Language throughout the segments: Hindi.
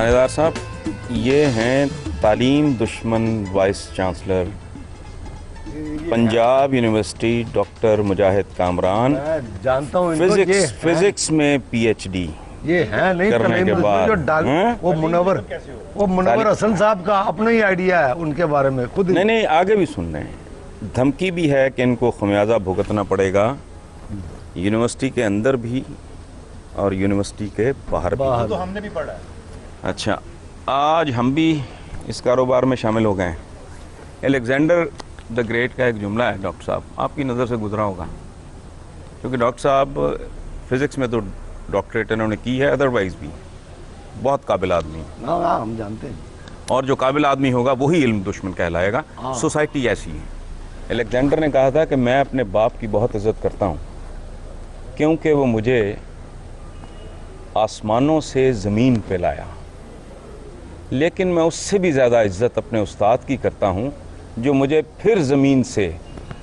थानेदार साहब, ये हैं तालीम दुश्मन vice chancellor Punjab university doctor Mujahid Kamran. जानता हूँ फिजिक्स में पीएचडी ये है नहीं करने के बाद वो मुनव्वर हसन साहब का अपना ही आइडिया है उनके बारे में खुद ही। नहीं, आगे भी सुन रहे हैं। धमकी भी है कि इनको खमियाजा भुगतना पड़ेगा, यूनिवर्सिटी के अंदर भी और यूनिवर्सिटी के बाहर भी। तो हमने भी पढ़ा है। अच्छा, आज हम भी इस कारोबार में शामिल हो गए हैं। अलेक्जेंडर द ग्रेट का एक जुमला है डॉक्टर साहब, आपकी नज़र से गुजरा होगा, क्योंकि डॉक्टर साहब फिज़िक्स में तो डॉक्टरेट इन्होंने की है, अदरवाइज़ भी बहुत काबिल आदमी। हाँ, हम जानते हैं। और जो काबिल आदमी होगा वही इल्म दुश्मन कहलाएगा। सोसाइटी ऐसी है। अलेक्जेंडर ने कहा था कि मैं अपने बाप की बहुत इज़्ज़त करता हूँ, क्योंकि वो मुझे आसमानों से ज़मीन पे लाया, लेकिन मैं उससे भी ज़्यादा इज़्ज़त अपने उस्ताद की करता हूँ जो मुझे फिर ज़मीन से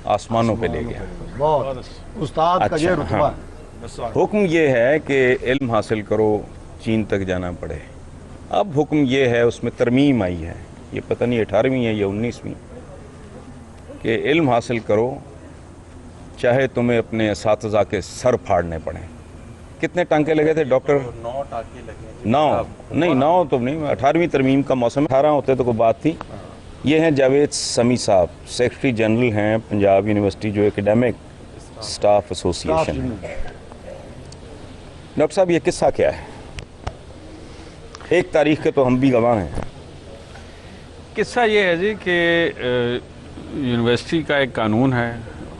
आसमानों पे ले गया। बहुत उस्ताद का ये रुतबा। अच्छा, हुक्म ये है कि इल्म हासिल करो, चीन तक जाना पड़े। अब हुक्म ये है, उसमें तरमीम आई है, ये पता नहीं 18वीं है या 19वीं, कि इल्म हासिल करो चाहे तुम्हें अपने असातिज़ा के सर फाड़ने पड़े। कितने टांके लगे थे डॉक्टर? 9 टाँके लगे। 9 नहीं, 9 तो नहीं, 18वीं तरमीम का मौसम, 18 होते तो कोई बात थी। ये हैं जावेद समी साहब, सेक्रेटरी जनरल हैं पंजाब यूनिवर्सिटी जो एकेडमिक स्टाफ एसोसिएशन है। डॉक्टर साहब, ये किस्सा क्या है? एक तारीख के तो हम भी गवाह हैं। किस्सा ये है जी कि यूनिवर्सिटी का एक कानून है,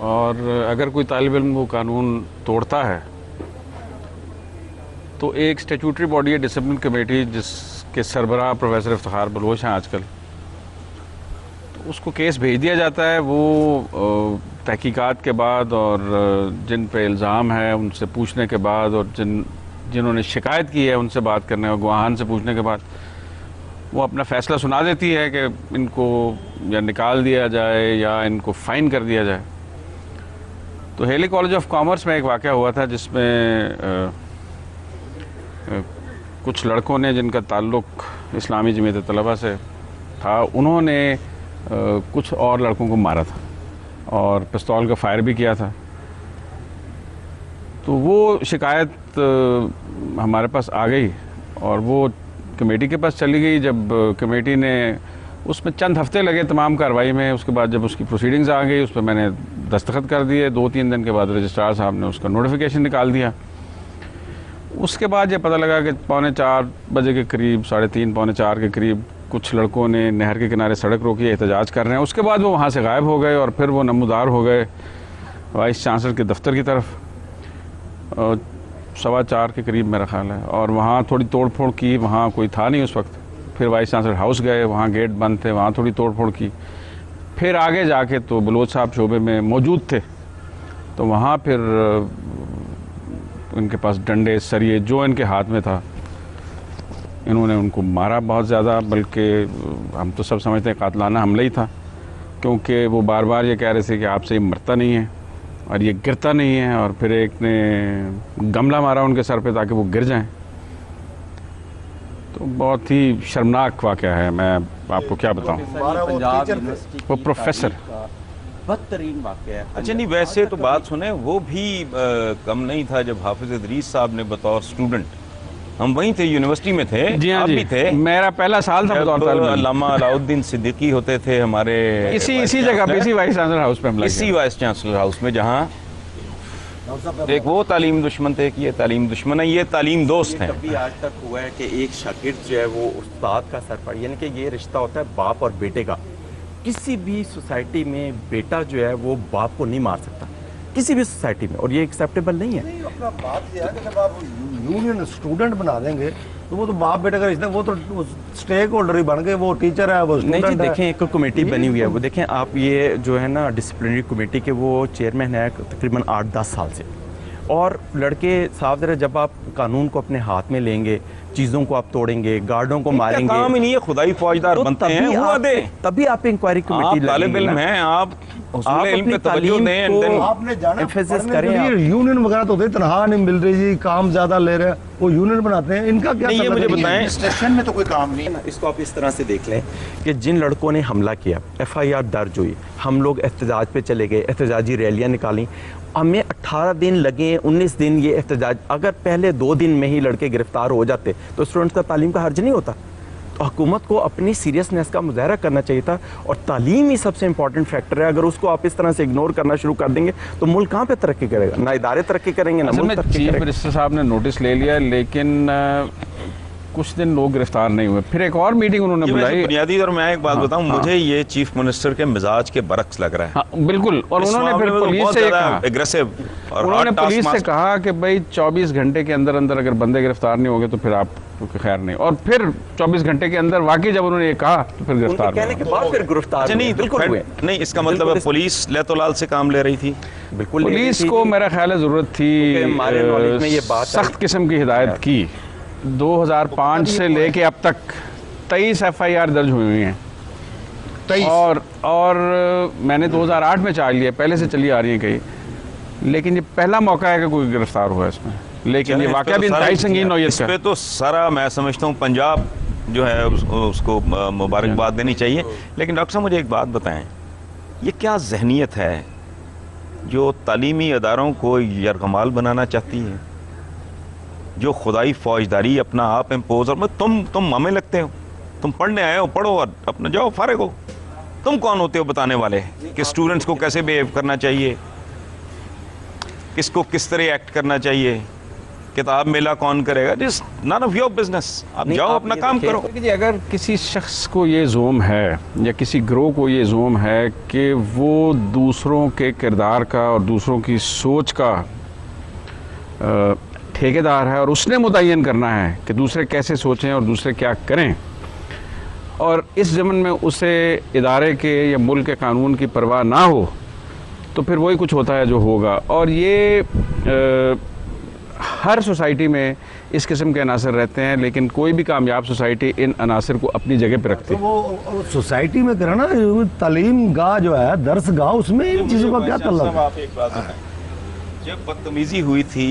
और अगर कोई तालिब इल्म वो कानून तोड़ता है तो एक स्टैट्यूटरी बॉडी है, डिसिप्लिन कमेटी, जिसके सरबराह प्रोफेसर इफ्तिखार बलोच हैं आजकल, तो उसको केस भेज दिया जाता है। वो तहकीकात के बाद और जिन पे इल्ज़ाम है उनसे पूछने के बाद, और जिन्होंने शिकायत की है उनसे बात करने और गवाहान से पूछने के बाद वो अपना फ़ैसला सुना देती है कि इनको या निकाल दिया जाए या इनको फ़ाइन कर दिया जाए। तो हेली कॉलेज ऑफ कॉमर्स में एक वाक़या हुआ था जिसमें कुछ लड़कों ने, जिनका ताल्लुक़ इस्लामी जमीयत तलबा से था, उन्होंने कुछ और लड़कों को मारा था और पिस्तौल का फायर भी किया था। तो वो शिकायत हमारे पास आ गई और वो कमेटी के पास चली गई। जब कमेटी ने, उसमें चंद हफ्ते लगे तमाम कार्रवाई में, उसके बाद जब उसकी प्रोसीडिंग्स आ गई उस पर मैंने दस्तखत कर दिए। 2-3 दिन के बाद रजिस्ट्रार साहब ने उसका नोटिफिकेशन निकाल दिया। उसके बाद ये पता लगा कि 3:45 बजे के करीब, 3:30 पौने 4 के करीब कुछ लड़कों ने नहर के किनारे सड़क रोकी, एहतजाज कर रहे हैं। उसके बाद वो वहाँ से गायब हो गए और फिर वो नमूदार हो गए वाइस चांसलर के दफ्तर की तरफ, 4:15 के करीब मेरा ख्याल है, और वहाँ थोड़ी तोड़ फोड़ की। वहाँ कोई था नहीं उस वक्त। फिर वाइस चांसलर हाउस गए, वहाँ गेट बंद थे, वहाँ थोड़ी तोड़ फोड़ की। फिर आगे जाके तो बलोच साहब शोबे में मौजूद थे, तो वहाँ फिर उनके पास डंडे, सरिये, जो इनके हाथ में था, इन्होंने उनको मारा बहुत ज़्यादा। बल्कि हम तो सब समझते हैं कातलाना हमला ही था, क्योंकि वो बार बार ये कह रहे थे कि आपसे ये मरता नहीं है और ये गिरता नहीं है। और फिर एक ने गमला मारा उनके सर पे ताकि वो गिर जाएं। तो बहुत ही शर्मनाक वाक़या है, मैं आपको क्या बताऊं। वो प्रोफेसर बदतरीन वाक़या है। अच्छा, नहीं वैसे तो बात सुने, वो भी कम नहीं था जब हाफिज इदरीस साहब ने बतौर स्टूडेंट, हम वहीं थे, यूनिवर्सिटी में थे। जी हाँ, आप जी भी थे। मेरा पहला साल था बतौर तालिब इल्म। अल्लामा अलाउद्दीन सिद्दीकी होते थे हमारे इसी जगह पे, इसी वाइस चांसलर हाउस पे हम लगे। इसी वाइस चांसलर हाउस में, जहाँ एक वो तालीम दुश्मन थे कि ये तालीम दुश्मन है, ये तालीम दोस्त हैं। कभी आज तक हुआ है कि एक शागिर्द जो है वो उस्ताद का सर फाड़, यानी कि ये रिश्ता होता है बाप और बेटे का। किसी भी सोसाइटी में बेटा जो है वो बाप को नहीं मार सकता, किसी भी सोसाइटी में, और ये एक्सेप्टेबल नहीं है। नहीं, अपना बात यह है कि जब आप यूनियन स्टूडेंट बना देंगे तो वो तो बाप बेटे का रिश्ता, वो तो स्टेक होल्डर ही बन गए। वो टीचर है, वो नहीं जी, स्टूडेंट है। देखें एक कमेटी बनी हुई है, वो देखें आप, ये जो है ना डिसिप्लिनरी कमेटी के वो चेयरमैन है तकरीबन 8-10 साल से, और लड़के साफ ज़रा जब आप कानून को अपने हाथ में लेंगे, चीज़ों को आप तोड़ेंगे, गार्डों को मारेंगे, काम ही नहीं है, खुदाई फौजदार तो बनते हैं, हुआ दे। तभी आप इंक्वायरी कमेटी तालिब इल्म हैं, आप इल्म पे तवज्जो दें and then आपने जाना एम्फेसिस पढ़ने करें के आप। लिए यूनियन वगैरह तो होते हैं, तनख्वाह नहीं मिल रही जी, काम ज्यादा ले रहे हैं, वो यूनियन बनाते हैं, इनका क्या नहीं, ये मुझे करना चाहिए? बताएं। स्टेशन में तो कोई काम नहीं। इसको आप इस तरह से देख लें कि जिन लड़कों ने हमला किया, FIR दर्ज हुई, हम लोग एहतजाज पे चले गए, एहतजाजी रैलियां निकाली, हमें 18 दिन लगे, 19 दिन ये एहतजाज। अगर पहले 2 दिन में ही लड़के गिरफ्तार हो जाते तो स्टूडेंट्स का तालीम का हर्ज नहीं होता। तो हुकूमत को अपनी सीरियसनेस का मुजाहरा करना चाहिए था, और तालीम ही सबसे इंपॉर्टेंट फैक्टर है। अगर उसको आप इस तरह से इग्नोर करना शुरू कर देंगे तो मुल्क कहाँ पे तरक्की करेगा? ना इदारे तरक्की करेंगे, ना असल मुल्क में तरक्की चीफ करेगा। मिनिस्टर साहब ने नोटिस ले लिया, लेकिन कुछ दिन लोग गिरफ्तार नहीं हुए। फिर एक और मीटिंग उन्होंने ये वैसे बुलाई। बुनियादी, और मैं एक बात बताऊं, मुझे ये चीफ मिनिस्टर के मिजाज के बरक्स लग रहा है। हाँ बिल्कुल। और इस उन्होंने मामले फिर में तो पुलिस बहुत से ज़्यादा कहा, एग्रेसिव और उन्होंने hard पुलिस से taskmaster। कहा कि भाई 24 घंटे के अंदर अंदर अगर बंदे गिरफ्तार नहीं होंगे तो फिर आप खैर नहीं। और फिर 24 घंटे के अंदर वाकई जब उन्होंने ये कहा तो फिर उनके गिरफ्तार कहने हुए। के बाद फिर गिरफ्तार अच्छा, नहीं हुए, बिल्कुल हुए। नहीं, इसका मतलब है बिल्कुल पुलिस लैतोलाल से काम ले रही थी। बिल्कुल ले रही पुलिस थी को जी। मेरा ख्याल है ज़रूरत क्योंकि थी हमारे knowledge में ये बात सख्त आई। किस्म की हिदायत की। 2005 से लेके अब तक 23 FIR दर्ज हुई हुई हैं। 23 और मैंने 2008 में चाल लिया, पहले से चली आ रही है कहीं, लेकिन ये पहला मौका है कि कोई गिरफ्तार हुआ इसमें। लेकिन ये इस पे वाकया तो भी सारा- इंतहाई संगीन नौयत इस का पे तो सारा मैं समझता हूँ पंजाब जो है उसको मुबारकबाद देनी चाहिए। लेकिन डॉक्टर साहब मुझे एक बात बताएं, ये क्या जहनीत है जो तालीमी अदारों को यरगमाल बनाना चाहती है, जो खुदाई फौजदारी अपना आप इम्पोज, और तुम हमें लगते हो, तुम पढ़ने आए हो, पढ़ो और अपना जाओ फारिग हो। तुम कौन होते हो बताने वाले कि स्टूडेंट्स को कैसे बिहेव करना चाहिए, किसको किस तरह एक्ट करना चाहिए, किताब मेला कौन करेगा? This none of your business. आप नहीं, जाओ आप अपना ये काम देखिए, करो। देखिए जी, अगर किसी शख्स को ये जोम है या किसी ग्रोह को ये जोम है कि वो दूसरों के किरदार का और दूसरों की सोच का ठेकेदार है और उसने मुतय्यन करना है कि दूसरे कैसे सोचें और दूसरे क्या करें, और इस ज़मन में उसे इदारे के या मुल्क के कानून की परवाह ना हो, तो फिर वही कुछ होता है जो होगा। और ये हर सोसाइटी में इस किस्म के अनासर रहते हैं, लेकिन कोई भी कामयाब सोसाइटी इन अनासर को अपनी जगह पर रखती तो है। वो सोसाइटी में करा ना, तालीम गाह जो है, दर्स गाह, उसमें इन चीज़ों का क्या तल्लुक है? आप एक बात बताएं, जब बदतमीजी हुई थी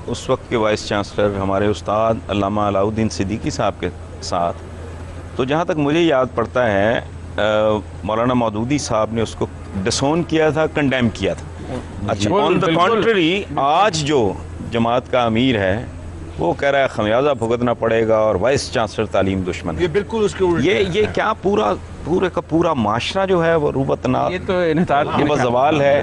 उस वक्त के वाइस चांसलर हमारे उस्ताद अल्लामा अलाउद्दीन सिद्दीकी साहब के साथ, तो जहाँ तक मुझे याद पड़ता है मौलाना मौदूदी साहब ने उसको डिसोन किया था, कंडेम किया था। अच्छा, ऑन द बिल्कुल। कॉन्ट्ररी आज जो जमात का अमीर है वो कह रहा है खमियाजा भुगतना पड़ेगा और वाइस चांसलर तालीम दुश्मन है। ये बिल्कुल उसके उल्टे ये क्या पूरे का पूरा माशरा जो है वो रूबतना ये तो इन्हतात की सवाल है,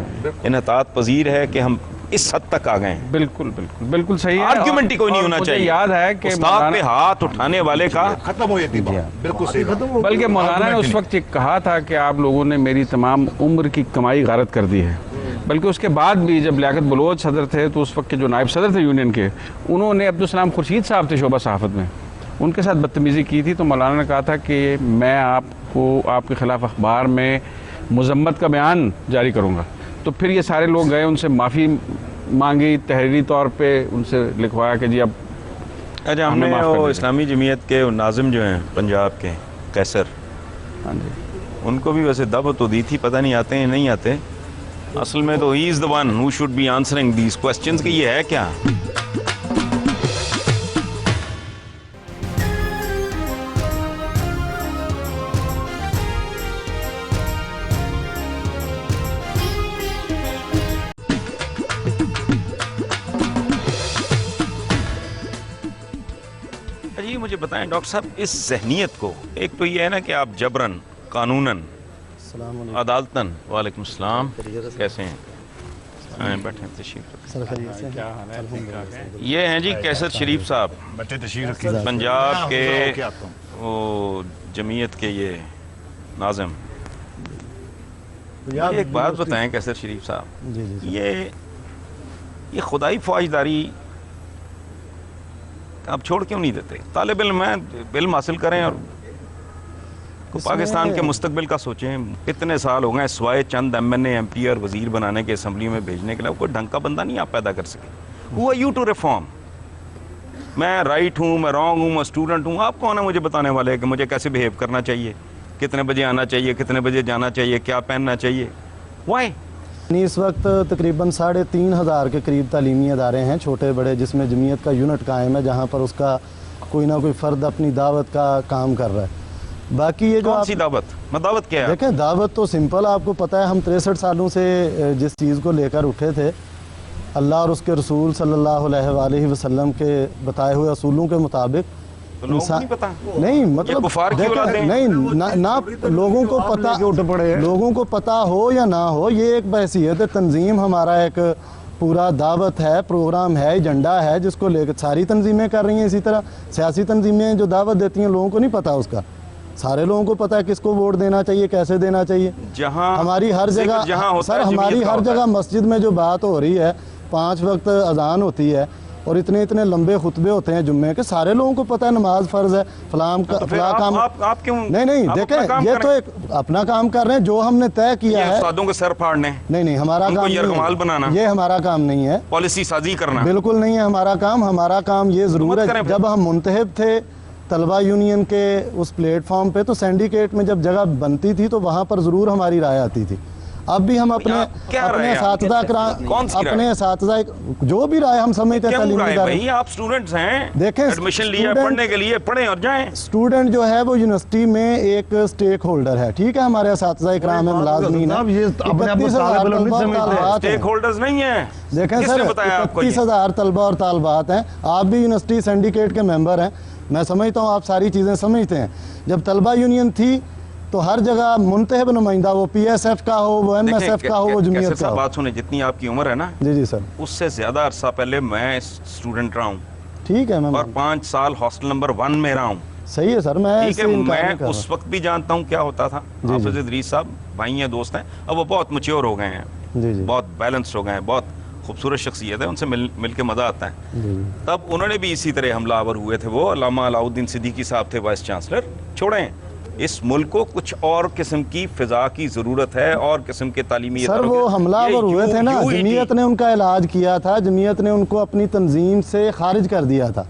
इन्हतात पजीर है कि हम इस हद तक आ गए हैं। बिल्कुल बिल्कुल बिल्कुल सही है। आर्ग्यूमेंट ही कोई नहीं और होना मुझे चाहिए। याद है कि उस्ताद पे हाथ उठाने वाले का खत्म हो जाती बात। बिल्कुल सही बात। बल्कि मौलाना ने उस वक्त ये कहा था कि आप लोगों ने मेरी तमाम उम्र की कमाई गारत कर दी है। बल्कि उसके बाद भी जब लियाकत बलोच सदर थे तो उस वक्त के जो नायब सदर थे यूनियन के, उन्होंने अब्दुल खुर्शीद साहब थे शोबा सहाफ़त में, उनके साथ बदतमीज़ी की थी। तो मौलाना ने कहा था कि मैं आपको आपके ख़िलाफ़ अखबार में मज़म्मत का बयान जारी करूँगा। तो फिर ये सारे लोग गए, उनसे माफ़ी मांगी, तहरीरी तौर पे उनसे लिखवाया कि जी अब अच्छा, हमने हमने माफ़ कर वो दिया। इस्लामी जमीयत के नाजिम जो हैं पंजाब के कैसर, हाँ जी, उनको भी वैसे दावत तो दी थी, पता नहीं आते हैं नहीं आते। असल में तो he is the one who should be answering these questions कि ये है क्या। जी मुझे बताएं डॉक्टर साहब, इस जहनीत को, एक तो ये है ना कि आप जबरन कानूनन अदालतन, वालेकुम सलाम, कैसे हैं? आए बैठे हैं, तशरीफ रखें। ये हैं जी कैसर शरीफ साहब, बच्चे तशरीफ रखिए। पंजाब के क्या आता हूँ। वो जमीयत के ये नाज़िम। यार, एक बात बताएं कैसर शरीफ साहब, जी जी ये खुदाई फौजदारी आप छोड़ क्यों नहीं देते? तालिब इल्म हैं, इल्म हासिल करें और पाकिस्तान के मुस्तकबिल का सोचें। कितने साल हो गए सिवाय चंद MNA MP और वज़ीर बनाने के, असम्बली में भेजने के लिए, कोई ढंग का बंदा नहीं आप पैदा कर सके। Who are you to reform? मैं राइट हूँ, मैं रॉन्ग हूँ, मैं स्टूडेंट हूँ, आप कौन है मुझे बताने वाले कि मुझे कैसे बिहेव करना चाहिए, कितने बजे आना चाहिए, कितने बजे जाना चाहिए, क्या पहनना चाहिए? वाई? इस वक्त तकरीबन 3,500 के करीब तालीमी अदारे हैं छोटे बड़े, जिसमें जमीयत का यूनिट कायम है, जहाँ पर उसका कोई ना कोई फ़र्द अपनी दावत का काम कर रहा है। बाकी ये जो कौन सी दावत? मैं दावत क्या है? देखें, दावत तो सिंपल, आपको पता है हम 63 सालों से जिस चीज़ को लेकर उठे थे, अल्लाह और उसके रसूल सल्लल्लाहु अलैहि वसल्लम के बताए हुए असूलों के मुताबिक तो लोगों को नहीं पता? नहीं, मतलब कुफार की देखें, औलादें हैं। नहीं ना लोगों को पता, लोगों को पता हो या ना हो, ये एक बहसीयत तंजीम हमारा एक पूरा दावत है, प्रोग्राम है, एजेंडा है, जिसको लेकर सारी तंजीमें कर रही हैं। इसी तरह सियासी तंजीमें जो दावत देती हैं, लोगों को नहीं पता उसका। सारे लोगों को पता है किसको वोट देना चाहिए, कैसे देना चाहिए। जहाँ हमारी हर जगह, सर हमारी हर जगह मस्जिद में जो बात हो रही है, 5 वक्त अजान होती है और इतने इतने लंबे खुतबे होते हैं जुम्मे के, सारे लोगों को पता है नमाज फ़र्ज़ है, फलाम का फला काम। आप क्यों? नहीं देखें, ये तो एक अपना काम कर रहे हैं जो हमने तय किया है। उस्तादों के सर फाड़ने? नहीं, हमारा काम यरगमाल बनाना, ये हमारा काम नहीं है। पॉलिसी साजी करना बिल्कुल नहीं है हमारा काम। हमारा काम ये ज़रूर है, जब हम मुंतहब थे तलबा यूनियन के उस प्लेटफॉर्म पे, तो सिंडिकेट में जब जगह बनती थी तो वहाँ पर ज़रूर हमारी राय आती थी। अब भी हम अपने असातिज़ा अपने असातिज़ा जो भी राय हम समझते हैं तालीमी भाई, आप स्टूडेंट्स हैं, देखें एडमिशन लिया पढ़ने के लिए, पढ़ें और जाएं। स्टूडेंट जो है वो यूनिवर्सिटी में एक स्टेक होल्डर है, ठीक है, हमारे असातिज़ा इकराम है, मुलाज़मीन है, 31,000 स्टेक होल्डर्स नहीं है। देखें सर, 31,000 तलबा और तालबात हैं। आप भी यूनिवर्सिटी सिंडिकेट के मेंबर हैं, मैं समझता हूँ आप सारी चीज़ें समझते हैं। जब तलबा यूनियन थी तो हर जगह मुंतहब नुमाइंदा, वो PSF का हो, वो MSF का हो, वो जमीयत का हो। बात सुने, जितनी आपकी उम्र है ना, जी सर, उससे ज़्यादा अरसा पहले मैं स्टूडेंट रहा हूँ, ठीक है, मैं और 5 साल हॉस्टल नंबर 1 में रहा हूँ। सही है सर, मैं ठीक है, मैं उस वक्त भी जानता हूँ क्या होता था। हाफिज़ इदरीस साहब भाई हैं, दोस्त हैं, अब वो बहुत मैच्योर हो गए हैं, बहुत बैलेंस्ड हो गए हैं, बहुत खूबसूरत शख्सियत है, उनसे मिल के मज़ा आता है। तब उन्होंने भी इसी तरह हमलावर हुए थे। वो अल्लामा अलाउद्दीन सिद्दीकी साहब थे वाइस चांसलर। छोड़ें, इस मुल्क को कुछ और किस्म की फिजा की ज़रूरत है, और किस्म के तालीमी। सर वो हमलावर हुए थे ना, जमीयत ने उनका इलाज किया था, जमीयत ने उनको अपनी तंजीम से खारिज कर दिया था।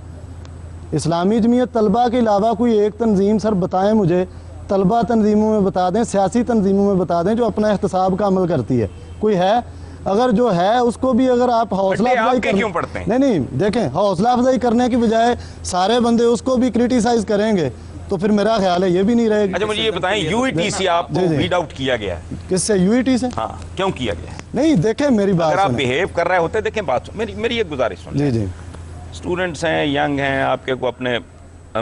इस्लामी जमीयत तलबा के अलावा कोई एक तंजीम सर बताएं मुझे, तलबा तंजीमों में बता दें, सियासी तंजीमों में बता दें, जो अपना एहतसाब का अमल करती है। कोई है? अगर जो है उसको भी अगर आप हौसला अफजाई क्यों पढ़ते हैं? नहीं देखें, हौसला अफजाई करने की बजाय सारे बंदे उसको भी क्रिटिसाइज करेंगे तो फिर मेरा ख्याल है ये भी नहीं रहेगा। अच्छा, मुझे ये बताएं, यूईटी से आपको वीड आउट किया गया है? किससे? यूईटी से? हाँ, क्यों किया गया? नहीं देखें, मेरी बात अगर आप बिहेव कर रहे होते, देखें बात, मेरी एक गुजारिश सुन। जी स्टूडेंट्स हैं, यंग हैं, आपके को अपने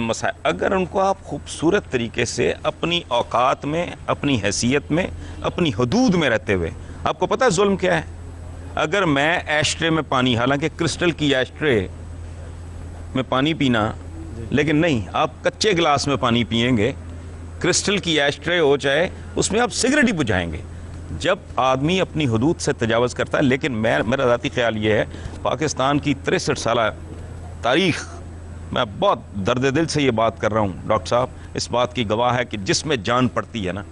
मसाइल, अगर उनको आप खूबसूरत तरीके से अपनी औकात में, अपनी हैसियत में, अपनी हदूद में रहते हुए, आपको पता है जुल्म क्या है? अगर मैं एस्ट्रे में पानी, हालांकि क्रिस्टल की एस्ट्रे में पानी पीना, लेकिन नहीं, आप कच्चे गिलास में पानी पिएंगे, क्रिस्टल की एस्ट्रे हो चाहे, उसमें आप सिगरेट ही बुझाएंगे। जब आदमी अपनी हदूद से तजावज़ करता है, लेकिन मेरा ज़ाती ख्याल ये है, पाकिस्तान की 63 साल तारीख़, मैं बहुत दर्द दिल से ये बात कर रहा हूँ डॉक्टर साहब, इस बात की गवाह है कि जिसमें जान पड़ती है ना,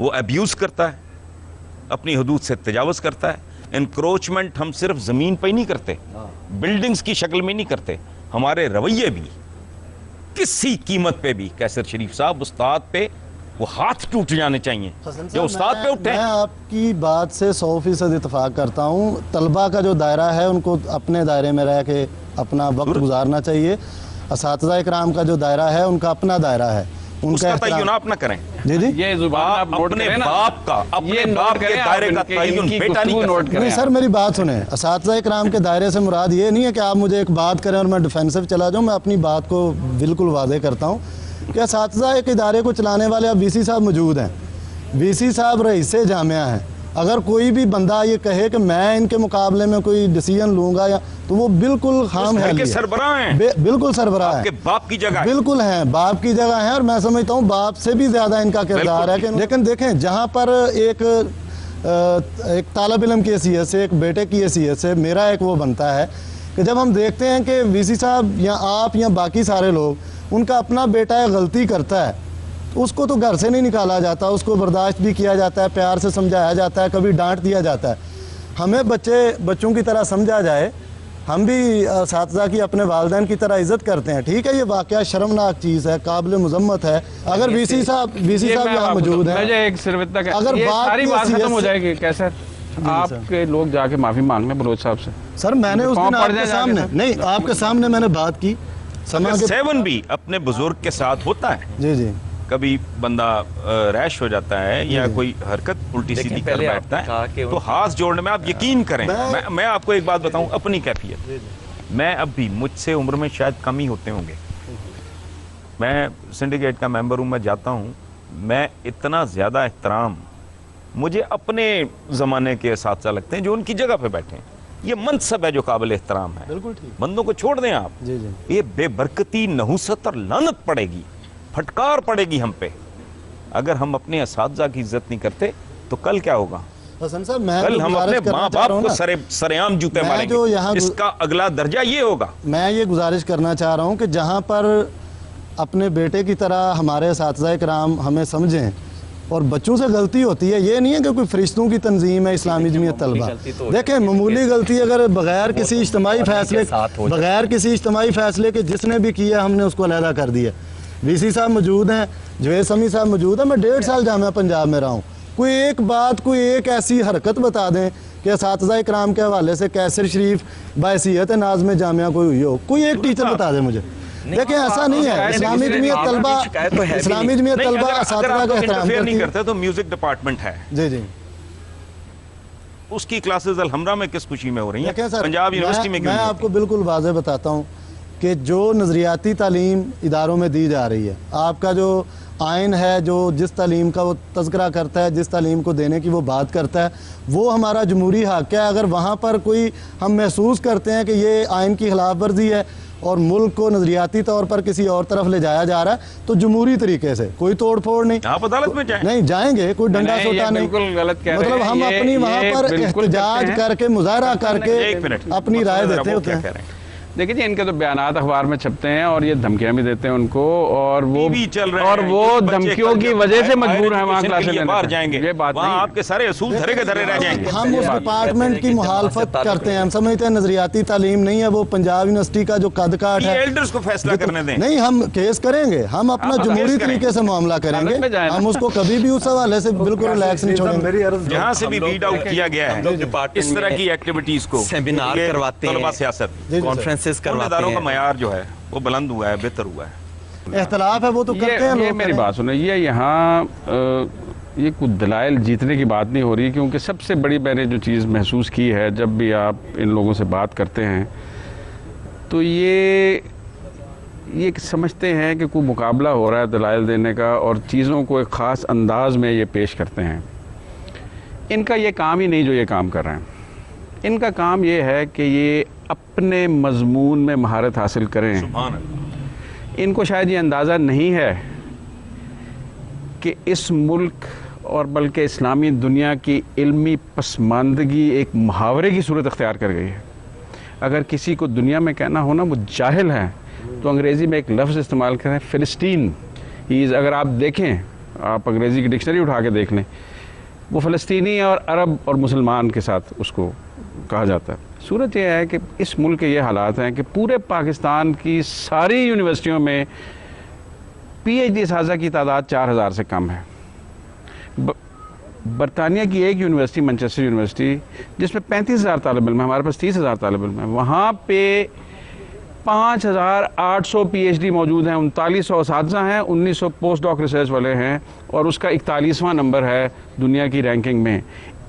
वो अब्यूज़ करता है, अपनी हदूद से तजावज़ करता है। इंक्रोचमेंट हम सिर्फ ज़मीन पर ही नहीं करते, बिल्डिंग्स की शक्ल में नहीं करते, हमारे रवैये भी किसी कीमत पे भी, कैसर शरीफ साहब, उस्ताद पे वो हाथ टूट जाने चाहिए जो उस्ताद पे उठे। मैं आपकी बात से 100% इत्तेफाक करता हूँ। तलबा का जो दायरा है उनको अपने दायरे में रह के अपना वक्त गुजारना चाहिए। असातिज़ा इकराम का जो दायरा है उनका अपना दायरा है, उनका तय्युन आप ना करें। जी ये जुबान आप नोट अपने करें ना, बाप का, अपने बाप के दायरे का तय्युन बेटा नहीं कर सकते। नहीं सर, मेरी बात सुने, असातिज़ा इकराम के दायरे से मुराद ये नहीं है कि आप मुझे एक बात करें और मैं डिफेंसिव चला जाऊँ। मैं अपनी बात को बिल्कुल वाज़ेह करता हूँ कि असातिज़ा एक इदारे को चलाने वाले अब VC साहब मौजूद हैं, VC साहब रईसे जामिया हैं। अगर कोई भी बंदा ये कहे कि मैं इनके मुकाबले में कोई डिसीजन लूँगा, या तो वो बिल्कुल खाम है, सरबराह हैं, बिल्कुल सरबराह है, बाप की जगह, बिल्कुल हैं, बाप की जगह है। और मैं समझता हूँ बाप से भी ज़्यादा इनका किरदार है। लेकिन देखें, जहाँ पर एक तालिब इल्म की हैसियत से, एक बेटे की हैसियत से मेरा एक वो बनता है कि जब हम देखते हैं कि VC साहब या आप या बाकी सारे लोग, उनका अपना बेटा एक गलती करता है, उसको तो घर से नहीं निकाला जाता, उसको बर्दाश्त भी किया जाता है, प्यार से समझाया जाता है, कभी डांट दिया जाता है। हमें बच्चों की तरह समझा जाए हम भी असातिज़ा की अपने वालिदैन की तरह इज़्ज़त करते हैं। ठीक है, ये वाक़या शर्मनाक चीज़ है, काबिल मुज़म्मत है। अगर वीसी साहब यहाँ मौजूद हैं, मुझे एक सिर्फ इतना अगर ये बात सारी की बात खत्म हैसियत हो से- जाएगी कैसे? आपके लोग जाके माफी मांग लें बलोच साहब से। सर मैंने उस पाँव दिन पड़ आपके जाए सामने जाके नहीं, आपके सामने मैंने बात की समा के। सेवन भी अपने बुजुर्ग के साथ होता है, जी जी कभी बंदा रैश हो जाता है या कोई हरकत उल्टी सीधी कर पहले बैठता आपने कहा है कि तो हाथ जोड़ने में आप यकीन करें, मैं- मैं आपको एक बात बताऊं अपनी कैफियत, मैं अब भी मुझसे उम्र में शायद कम ही होते होंगे, मैं सिंडिकेट का मेंबर हूं, मैं जाता हूं, मैं इतना ज़्यादा एहतराम मुझे अपने ज़माने के साथ लगते हैं जो उनकी जगह पे बैठे हैं। ये मनसब है जो काबिल एहतराम है। बिल्कुल ठीक। बंदों को छोड़ दें आप, जी जी ये बेबरकती, नहुसत और लानत पड़ेगी, फटकार पड़ेगी हम पे अगर हम अपने असातिज़ा की इज्जत नहीं करते। तो कल क्या होगा? हसन साहब, मैं कल जो हम गुजारिश अपने करना माँ चाह बाप रहा हूं को ना, सरेआम जूते मैं मारेंगे। जो यहाँ इसका अगला दर्जा ये होगा। मैं ये गुजारिश करना चाह रहा हूँ कि जहाँ पर अपने बेटे की तरह हमारे असातिज़ा कराम हमें समझें और बच्चों से गलती होती है, ये नहीं है कि कोई फरिश्तों की तंजीम है इस्लामी जमीयत तलबा। देखें, मामूली गलती अगर बगैर किसी इज्तिमाई फैसले के जिसने भी किया हमने उसको अलहदा कर दिया। वीसी साहब मौजूद हैं, जवेद समी साहब मौजूद हैं, मैं 1.5 साल जामिया पंजाब में रहा हूँ। कोई एक बात, कोई एक ऐसी हरकत बता दें कि असातिज़ा इकराम के हवाले से कैसर शरीफ बायसीयत नाज़ में जामिया कोई हुई हो, कोई एक टीचर बता दे मुझे। देखिए ऐसा नहीं है, इस्लामी जमीयत तलबा असातिज़ा का एहतराम नहीं करती है। करते तो म्यूजिक डिपार्टमेंट है, जी जी उसकी क्लासेस अलहमरा में किस खुशी में हो रही देखें हैं, सर, पंजाब यूनिवर्सिटी में क्यों मैं नहीं आपको बिल्कुल वाज़ेह बताता हूँ कि जो नज़रियाती तालीम इदारों में दी जा रही है, आपका जो आइन है, जो जिस तालीम का वो तज़किरा करता है, जिस तालीम को देने की वो बात करता है, वो हमारा जमहूरी हक़ है। अगर वहाँ पर कोई हम महसूस करते हैं कि ये आइन की खिलाफ वर्जी है और मुल्क को नज़रियाती तौर पर किसी और तरफ ले जाया जा रहा है, तो जमहूरी तरीके से कोई तोड़ फोड़ नहीं, आप अदालत में जाएं। नहीं जाएंगे, कोई डंडा नहीं, सोटा ये नहीं। बिल्कुल गलत कह रहे मतलब हैं। हम ये- अपनी वहाँ ये पर बिल्कुल एहतजाज करते हैं। करके, मुजाहरा करके एक मिनट, अपनी राय देते वो होते क्या हैं। कह रहे हैं? देखिए जी, इनके तो बयानात अखबार में छपते हैं और ये धमकियां भी देते हैं उनको, और वो टीवी चल रहे और हैं, वो जो बच्चे धमकियों कल की जब वजह से हायर मजबूर हैं वहाँ एजुकेशन क्लासें के लिए लेने बाहर पे। जाएंगे, ये बात वहाँ नहीं। आपके सारे असूल धरे के धरे रह जाएंगे। हम उस डिपार्टमेंट की मुखालफत करते हैं, हम समझते हैं नजरियाती तालीम नहीं है, वो पंजाब यूनिवर्सिटी का जो कद काठ ये है। एल्डर्स को फैसला करने दें। नहीं, हम केस करेंगे, हम अपना आप जमहूरी केस करें। तरीके से मामला अदालत में करेंगे, जाएं ना। हम उसको कभी भी उस हवाले से बिल्कुल रिलैक्स नहीं छोड़ेंगे। मेरी अर्ज जहाँ से भी हम लोग वीड आउट किया गया हम लोग है डिपार्टमेंट इस तरह में की एक्टिविटीज को, सेमिनार ये करवाते तलबा हैं, सियासत, जी, जी, कॉन्फ्रेंसेस उन करवाते इदारों का हैं। मयार जो है वो बुलंद हुआ है, बेहतर हुआ है। इख्तलाफ है वो तो करते हैं ये लोग। मेरी करें। बात सुनो, ये यहाँ ये कुछ दलाइल जीतने की बात नहीं हो रही, क्योंकि सबसे बड़ी मैंने जो चीज़ महसूस की है, जब भी आप इन लोगों से बात करते हैं तो ये समझते हैं कि कोई मुकाबला हो रहा है दलाइल देने का, और चीज़ों को एक ख़ास अंदाज में ये पेश करते हैं। इनका ये काम ही नहीं जो ये काम कर रहे हैं। इनका काम ये है कि ये अपने मजमून में महारत हासिल करें। सुभान अल्लाह। इनको शायद ये अंदाज़ा नहीं है कि इस मुल्क और बल्कि इस्लामी दुनिया की इल्मी पसमानदगी एक मुहावरे की सूरत अख्तियार कर गई है। अगर किसी को दुनिया में कहना हो ना वो जाहिल है, तो अंग्रेज़ी में एक लफ्ज़ इस्तेमाल करें, फ़िलिस्तीन। अगर आप देखें, आप अंग्रेज़ी की डिक्शनरी उठा के देख लें, वो फ़लस्तीनी और अरब और मुसलमान के साथ उसको कहा जाता है। सूरत यह है कि इस मुल्क के ये हालात हैं कि पूरे पाकिस्तान की सारी यूनिवर्सिटियों में PhD असातिज़ा की तादाद 4000 से कम है। बरतानिया की एक यूनिवर्सिटी, मैनचेस्टर यूनिवर्सिटी, जिसमें 35,000 तालिब इल्म है, हमारे पास 30,000 तालिब इल्म है, वहाँ पे 5,800 PhD मौजूद हैं, 3900 असातिज़ा हैं, 1900 पोस्ट डॉक रिसर्च वाले हैं, और उसका 41वां नंबर है दुनिया की रैंकिंग में।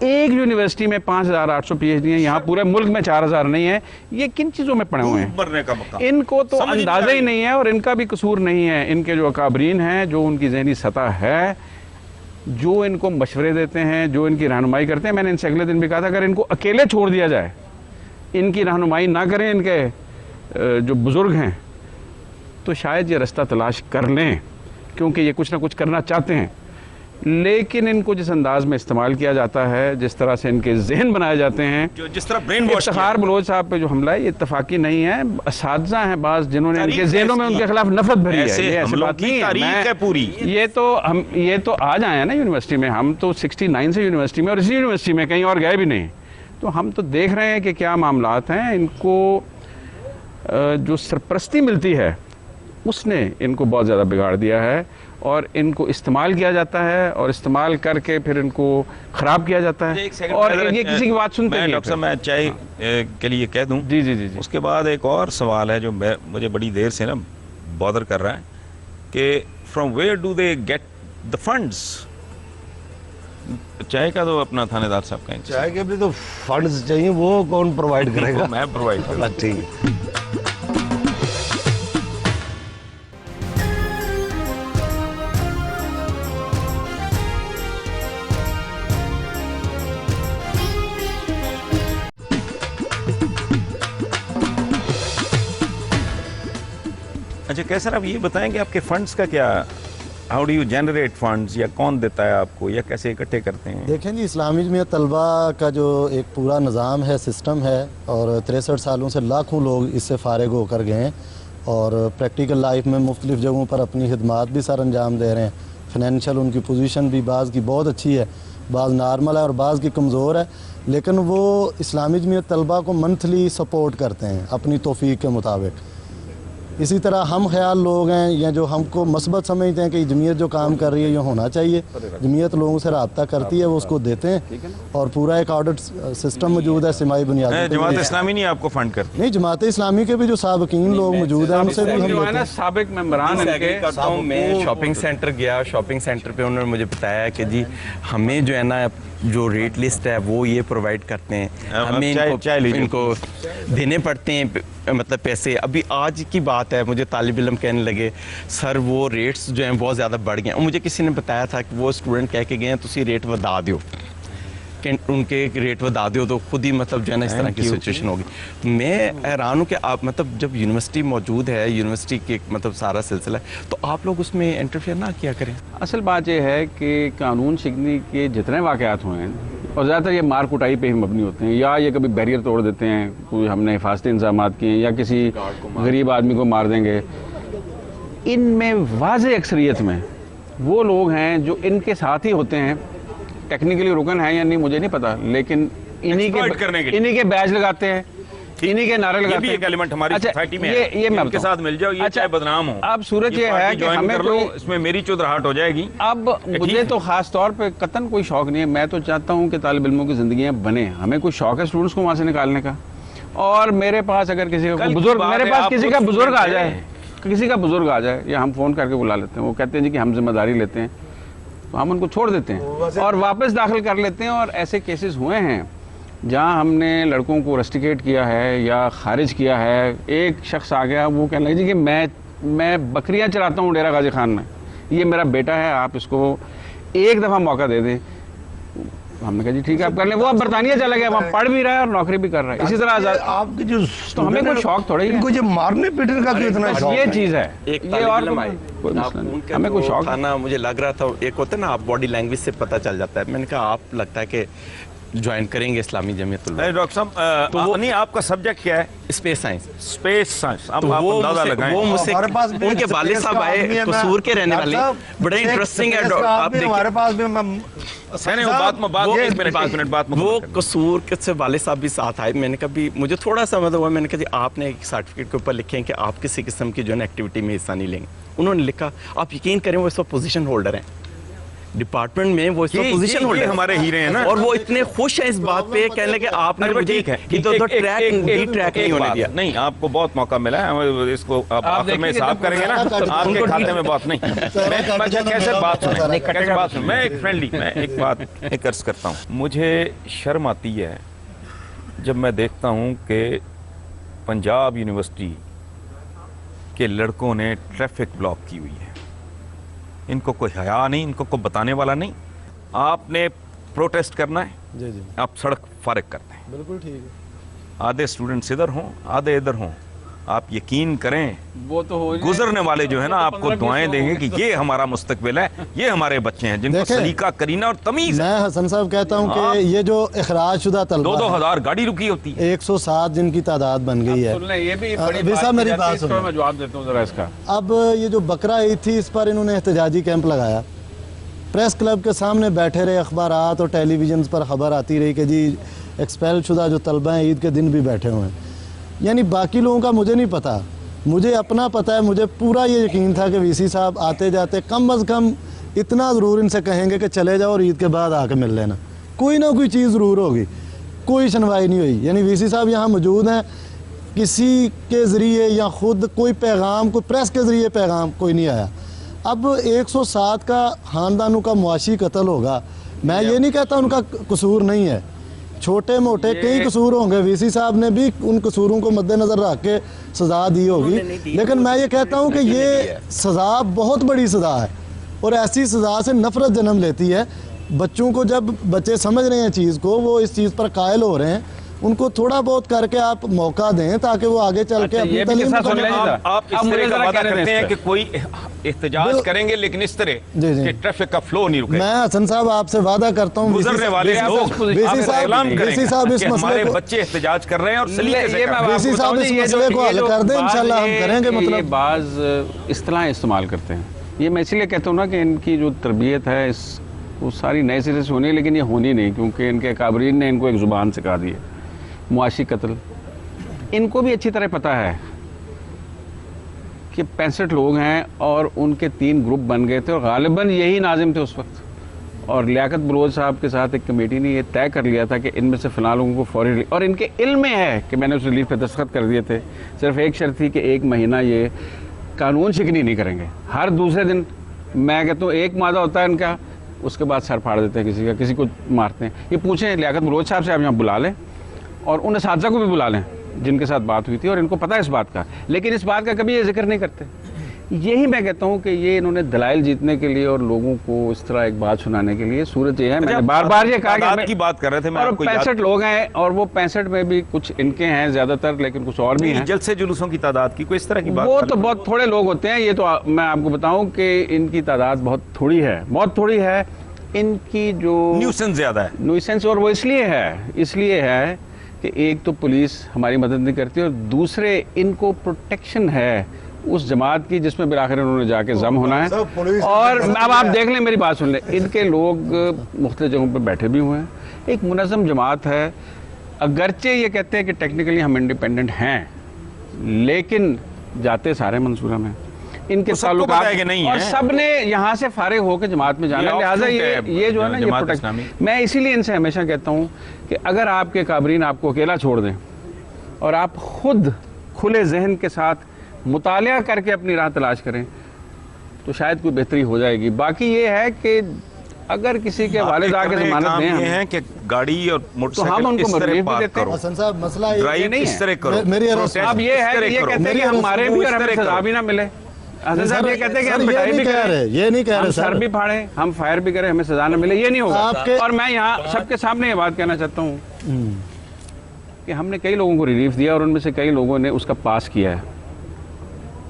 एक यूनिवर्सिटी में 5,800 PhD हैं, यहाँ पूरे मुल्क में 4,000 नहीं है। ये किन चीज़ों में पढ़े हुए हैं? मरने का मकाम। इनको तो समझ नहीं अंदाज़ा ही आई। नहीं है, और इनका भी कसूर नहीं है। इनके जो अकाबरीन हैं, जो उनकी जहनी सतह है, जो इनको मशवरे देते हैं, जो इनकी रहनुमाई करते हैं। मैंने इनसे अगले दिन भी कहा था, अगर इनको अकेले छोड़ दिया जाए, इनकी रहनुमाई ना करें इनके जो बुज़ुर्ग हैं, तो शायद ये रास्ता तलाश कर लें, क्योंकि ये कुछ ना कुछ करना चाहते हैं। लेकिन इनको जिस अंदाज में इस्तेमाल किया जाता है, जिस तरह से इनके जहन बनाए जाते हैं, जो जिस तरह ब्रेन वॉश इफ्तिखार बलोच साहब पे जो हमला है, ये इत्तफाकी नहीं है। असातिज़ा हैं बाज़ जिन्होंने इनके जहनों में उनके खिलाफ नफरत भरी है। ऐसे ये ऐसी हमलों बात की नहीं है। तारीख मैं- है पूरी। ये तो आज आए हैं ना यूनिवर्सिटी में। हम तो 69 से यूनिवर्सिटी में, और इसी यूनिवर्सिटी में, कहीं और गए भी नहीं। तो हम तो देख रहे हैं कि क्या मामलात हैं। इनको जो सरपरस्ती मिलती है उसने इनको बहुत ज़्यादा बिगाड़ दिया है, और इनको इस्तेमाल किया जाता है, और इस्तेमाल करके फिर इनको ख़राब किया जाता है, और ये किसी की बात सुनते नहीं। डॉक्टर साहब मैं चाय के लिए कह दूं, जी जी जी जी। उसके बाद एक और सवाल है जो मुझे बड़ी देर से ना बॉदर कर रहा है कि from where do they get the funds. चाय का तो अपना थानेदार साहब कहेंगे, चाय के भी तो फंड्स चाहिए, वो कौन प्रोवाइड करेगा? मैं प्रोवाइड करूँगा। ठीक है। अच्छा कैसर, आप ये बताएं कि आपके फंड्स का क्या, how do you generate funds, या कौन देता है आपको, या कैसे इकट्ठे करते हैं? देखें जी, इस्लामी जमीयत तलबा का जो एक पूरा निज़ाम है, सिस्टम है, और 63 सालों से लाखों लोग इससे फ़ारिग होकर गए हैं और प्रैक्टिकल लाइफ में मुख्तलिफ़ जगहों पर अपनी खिदमात भी सर अंजाम दे रहे हैं। फिनंशियल उनकी पोजीशन भी बाज़ की बहुत अच्छी है, बाज़ नॉर्मल है और बाज़ की कमज़ोर है, लेकिन वो इस्लामी जमीयत तलबा को मंथली सपोर्ट करते हैं अपनी तौफीक के मुताबिक। इसी तरह हम ख्याल लोग हैं या जो हमको मस्बत समझते हैं कि जमीयत जो काम कर रही है ये होना चाहिए, जमीयत लोगों से रब्ता करती है, वो उसको देते हैं, और पूरा एक ऑडिट सिस्टम मौजूद है सिमाई बुनियादी। जमात इस्लामी नहीं आपको फंड करती? नहीं, जमात इस्लामी के भी जो साबिकीन लोग मौजूद हैं उनसे भी हम जो है लेते ना हैं। साबिक मेंबरान करता हूँ मैं। शॉपिंग सेंटर गया, शॉपिंग सेंटर पे उन्होंने मुझे बताया कि जी हमें जो है ना जो रेट लिस्ट है वो ये प्रोवाइड करते हैं, हमें इनको देने पड़ते हैं मतलब पैसे। अभी आज की बात है, मुझे तालिब इल्म कहने लगे सर वो रेट्स जो हैं बहुत ज़्यादा बढ़ गए, और मुझे किसी ने बताया था कि वो स्टूडेंट कह के गए हैं तुसी रेट वधा दो, कि उनके रेट वधा दो, तो खुद ही मतलब जो है ना इस तरह की सिचुएशन होगी। मैं हैरान हूँ कि आप मतलब जब यूनिवर्सिटी मौजूद है, यूनिवर्सिटी के मतलब सारा सिलसिला है, तो आप लोग उसमें इंटरफेयर ना किया करें। असल बात यह है कि कानून शिकनी के जितने वाक़यात हुए हैं, और ज़्यादातर ये मार कुटाई पे ही मबनी होते हैं, या ये कभी बैरियर तोड़ देते हैं, कोई हमने हिफाजती इंतजाम किए हैं, या किसी गरीब आदमी को मार देंगे। इनमें वाज़े अक्सरियत में वो लोग हैं जो इनके साथ ही होते हैं, टेक्निकली रुकन है या नहीं मुझे नहीं पता, लेकिन इन्हीं के बैच लगाते हैं, इन्हीं के नारे लगाते हैं। एक एलिमेंट हमारी सोसाइटी में ये मैं उनके साथ मिल जाओ, ये चाहे बदनाम हो। अब सूरत ये है कि हमें कोई इसमें मेरी चौधराहट हो जाएगी। अब मुझे तो खास तौर पे कतन कोई शौक नहीं है, मैं तो चाहता हूँ कि तालिब इल्मों की ज़िंदगियाँ बने। हमें कोई शौक है स्टूडेंट्स को वहाँ से निकालने का, और मेरे पास अगर किसी का बुजुर्ग, मेरे पास किसी का बुजुर्ग आ जाए, किसी का बुजुर्ग आ जाए, या हम फ़ोन करके बुला लेते हैं, वो कहते हैं जी कि हम जिम्मेदारी लेते हैं, तो हम उनको छोड़ देते हैं और वापस दाखिल कर लेते हैं। और ऐसे केसेस हुए हैं जहाँ हमने लड़कों को रस्टिकेट किया है या खारिज किया है। एक शख्स आ गया, वो कहने लगे जी कि मैं बकरियां चराता हूँ डेरा गाजी खान में, ये मेरा बेटा है, आप इसको एक दफ़ा मौका दे दें। हमने कहा जी ठीक है आप कर लें। वो अब बरतानिया चला गया, वहाँ पढ़ भी रहा है और नौकरी भी कर रहा है। इसी तरह आपके जो तो हमें कोई शौक थोड़ा ही है, इनको जो मारने पीटने का क्यों इतना शौक ये है? चीज़ है। एक ये और कोई मसला नहीं, हमें कोई शौक था ना, मुझे लग रहा था एक होता है ना, आप बॉडी लैंग्वेज से पता चल जाता है। मैंने कहा आप लगता है कि ज्वाइन करेंगे इस्लामी जमीयत उलमा। डॉक्टर साहब तो वो नहीं, आपका सब्जेक्ट क्या है? Space science. Space science. अब तो आप अंदाजा लगाएं। वो मुझसे हमारे पास भी उनके वालिद साहब आए, कसूर के रहने वाले, बड़े इंटरेस्टिंग है। आप देखिए हमारे पास भी वो कसूर के से वाले साहब भी साथ आए। मैंने कभी मुझे थोड़ा सा मतलब हुआ, मैंने कहा जी आपने एक सर्टिफिकेट के ऊपर लिखे हैं कि आप किसी किस्म की जो है एक्टिविटी में हिस्सा नहीं लेंगे। उन्होंने लिखा, आप यकीन करें वो इस वक्त पोजीशन होल्डर हैं डिपार्टमेंट में, वो इस वक्त पोजीशन होल्डर हमारे हीरे हैं ना, और वो इतने खुश हैं इस बात पे, कहने लगे आपने मुझे इधर ट्रैक नहीं होने दिया। नहीं, आपको बहुत मौका मिला है, इसको आप आखिर में हिसाब करेंगे ना, आपके खाते में बात नहीं। कैसे बात सुने, मैं एक फ्रेंडली, मैं एक बात एक अर्ज करता हूँ। मुझे शर्म आती है जब मैं देखता हूँ कि पंजाब यूनिवर्सिटी के लड़कों ने ट्रैफिक ब्लॉक की हुई है। इनको कोई हया नहीं, इनको कोई बताने वाला नहीं। आपने प्रोटेस्ट करना है, जी जी आप सड़क फारिग करते हैं, बिल्कुल ठीक है। आधे स्टूडेंट्स इधर हों, आधे इधर हों। आप यकीन करें वो तो हो गुजरने वाले जो है ना आपको दुआएं देंगे कि ये हमारा मुस्तकबिल है, ये हमारे बच्चे हैं जिनको सलीका, करीना और तमीज है। मैं हसन साहब कहता हूँ कि ये जो इखराज शुदा तलबा 2,000 गाड़ी रुकी होती है, 107 जिनकी तादाद बन गई है। ये भी वैसा मेरी बात सुनो, मैं जवाब देता हूँ जरा इसका। अब ये जो बकरा ईद थी, इस पर इन्होंने एहतजाजी कैंप लगाया, प्रेस क्लब के सामने बैठे रहे, अखबारात और टेलीविजन पर खबर आती रही कि जी एक्सपेल शुदा जो तलबा हैं ईद के दिन भी बैठे हुए हैं। यानी बाकी लोगों का मुझे नहीं पता, मुझे अपना पता है। मुझे पूरा ये यकीन था कि वीसी साहब आते जाते कम अज़ कम इतना ज़रूर इनसे कहेंगे कि चले जाओ और ईद के बाद आके मिल लेना, कोई ना कोई चीज़ ज़रूर होगी। कोई सुनवाई नहीं हुई। यानी वीसी साहब यहाँ मौजूद हैं, किसी के ज़रिए या ख़ुद कोई पैगाम, कोई प्रेस के ज़रिए पैगाम कोई नहीं आया। अब 107 का ख़ानदानों का मुआशी कत्ल होगा, मैं ये नहीं कहता उनका कसूर नहीं है, छोटे मोटे कई कसूर होंगे, वीसी साहब ने भी उन कसूरों को मद्देनज़र रख के सज़ा दी होगी, लेकिन मैं ये कहता हूँ कि ये सज़ा बहुत बड़ी सज़ा है और ऐसी सज़ा से नफ़रत जन्म लेती है। बच्चों को, जब बच्चे समझ रहे हैं चीज़ को, वो इस चीज़ पर कायल हो रहे हैं, उनको थोड़ा बहुत करके आप मौका दें ताकि वो आगे चल के अपनी तालीम को करें। आप इस तरह का वादा करते हैं कि कोई एहतजाज करेंगे लेकिन इस तरह जी, जी। कि ट्रैफिक का फ्लो नहीं रुकेगा। मैं हसन साहब आपसे वादा करता हूँ, गुजरने वाले लोग वीसी साहब इस हमारे मसले को, बच्चे एहतजाज कर रहे हैं और सलीके से कर रहे हैं। वीसी साहब इस मसले को हल कर दें, इंशाल्लाह हम करेंगे। मतलब बाज़ इस्तेलाह इस्तेमाल करते हैं, ये मैं इसलिए कहता हूँ ना कि इनकी जो तरबियत है इस वो सारी नए सिरे से होनी है, लेकिन ये होनी नहीं, क्योंकि इनके काबरीन ने इनको एक ज़ुबान सिखा दी है, मुआशी कत्ल। इनको भी अच्छी तरह पता है कि 65 लोग हैं और उनके 3 ग्रुप बन गए थे और गालिबन यही नाजिम थे उस वक्त, और लियाकत बलोच साहब के साथ एक कमेटी ने ये तय कर लिया था कि इनमें से फ़लाँ लोगों को फौरी रिलीफ, और इनके इल्म में है कि मैंने उस रिलीफ पे दस्तखत कर दिए थे। सिर्फ एक शर्त थी कि 1 महीना ये कानून शिकनी नहीं करेंगे। हर दूसरे दिन मैं कहता हूँ एक मादा होता है इनका, उसके बाद सर फाड़ देते हैं किसी का, किसी को मारते हैं। ये पूछें लियाकत बलोच साहब से, आप यहाँ बुला लें और उन असातिज़ा को भी बुला लें जिनके साथ बात हुई थी और इनको पता है इस बात का, लेकिन इस बात का कभी ये जिक्र नहीं करते। यही मैं कहता हूँ कि ये इन्होंने दलाइल जीतने के लिए और लोगों को इस तरह एक बात सुनाने के लिए सूरत ये है। मैंने बार बार ये कहा कि की बात कर रहे थे, मैं और आपको 65 लोग हैं और वो 65 में भी कुछ इनके हैं ज़्यादातर, लेकिन कुछ और भी हैं। जलसे जुलूसों की तादाद की कोई इस तरह की बात वो तो बहुत थोड़े लोग होते हैं। ये तो मैं आपको बताऊं कि इनकी तादाद बहुत थोड़ी है, बहुत थोड़ी है। इनकी जो न्यूसेंस ज़्यादा है, न्यूसेंस, और वो इसलिए है कि एक तो पुलिस हमारी मदद नहीं करती और दूसरे इनको प्रोटेक्शन है उस जमात की जिसमें फिर आखिर उन्होंने जाके जम होना है। और अब आप देख लें, मेरी बात सुन लें, इनके लोग मुख्तलिफ जगहों पर बैठे भी हुए हैं। एक मुनज़्ज़म जमात है, अगरचे ये कहते हैं कि टेक्निकली हम इंडिपेंडेंट हैं, लेकिन जाते सारे मंसूरा में इनके ताल्लुकात है कि नहीं है, और सब ने यहाँ से फारिग होकर जमात में जाना, लिहाजा ये जो है ना, ये प्रोटेक्ट। मैं इसीलिए इनसे हमेशा कहता हूँ कि अगर आपके काबरीन आपको अकेला छोड़ दें और आप खुद खुले जहन के साथ मुतालिया करके अपनी राह तलाश करें तो शायद कोई बेहतरी हो जाएगी। बाकी ये है कि अगर किसी के वालिद आके जमानत दें, ये है कि गाड़ी और तो हम उनको रिलीफ भी देते हैं। हसन साहब मसला ये नहीं इस तरह करो, मेरी अब ये है कि ये कहते हैं कि हमारे भी और हमें सजा भी ना मिले। हसन साहब ये कहते हैं कि हम पिटाई भी करें, ये नहीं कह रहे, सर भी फाड़े, हम फायर भी करें, हमें सजा न मिले, ये नहीं होगा। और मैं यहाँ सबके सामने ये बात कहना चाहता हूँ कि हमने कई लोगों को रिलीफ दिया और उनमें से कई लोगों ने उसका पास किया है।